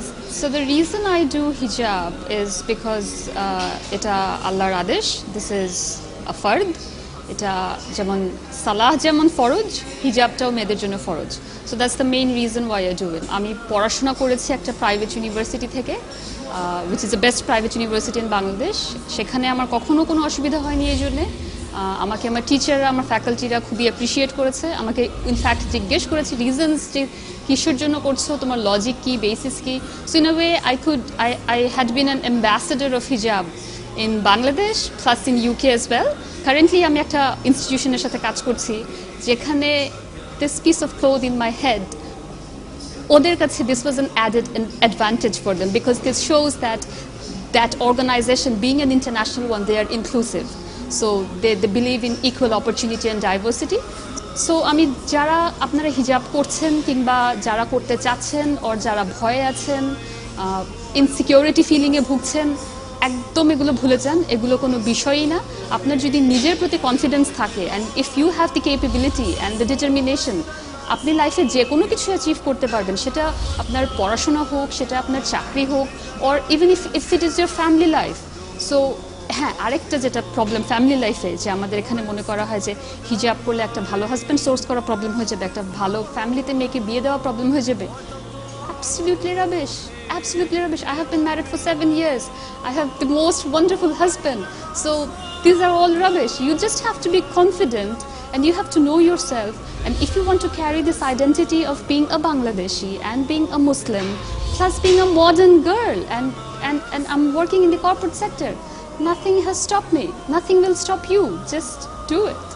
Yes, so the reason I do hijab is because এটা আল্লাহর আদেশ. This is a fard. এটা যেমন সালাহ যেমন ফরজ, হিজাবটাও মেয়েদের জন্য ফরজ. So that's the main reason why I do it. আমি পড়াশোনা করেছি একটা প্রাইভেট ইউনিভার্সিটি থেকে, which is the best private university in Bangladesh. সেখানে আমার কখনো কোনো অসুবিধা হয়নি এই জন্যে. আমাকে আমার টিচাররা, আমার ফ্যাকাল্টিরা খুবই অ্যাপ্রিসিয়েট করেছে. আমাকে ইনফ্যাক্ট জিজ্ঞেস করেছে রিজনস যে কিসের জন্য করছো, তোমার লজিক কি, বেসিস কি. So in a way I had been an ambassador of hijab in Bangladesh plus in UK as well. Currently আমি একটা ইনস্টিটিউশনের সাথে কাজ করছি যেখানে this piece of cloth in my head, ওদের কাছে this was an added advantage for them because this shows that organization being an international one, they are inclusive. So they believe in equal opportunity and diversity. So আমি যারা আপনারা হিজাব করছেন কিংবা যারা করতে চাচ্ছেন or যারা ভয়ে আছেন, ইনসিকিউরিটি ফিলিংয়ে ভুগছেন, একদম এগুলো ভুলে যান. এগুলো কোনো বিষয়ই না. আপনার যদি নিজের প্রতি কনফিডেন্স থাকে and if you have the capability and the determination, আপনি লাইফে যে কোনো কিছু অ্যাচিভ করতে পারবেন. সেটা আপনার পড়াশোনা হোক, সেটা আপনার চাকরি হোক, or even if it is your family life. So হ্যাঁ, আরেকটা যেটা প্রবলেম ফ্যামিলি লাইফে, যে আমাদের এখানে মনে করা হয় যে হিজাব করলে একটা ভালো হাজব্যান্ড সোর্স করা প্রবলেম হয়ে যাবে, একটা ভালো ফ্যামিলিতে মেয়েকে বিয়ে দেওয়া প্রবলেম হয়ে যাবে. Absolutely rubbish. Absolutely rubbish. I have been married for 7 years. I have the most wonderful husband. So these are all rubbish. You just have to be confident and you have to know yourself. And if you want to carry this identity of being a Bangladeshi and being a Muslim, plus being a modern girl, and I'm working in the corporate sector, nothing has stopped me. Nothing will stop you. Just do it.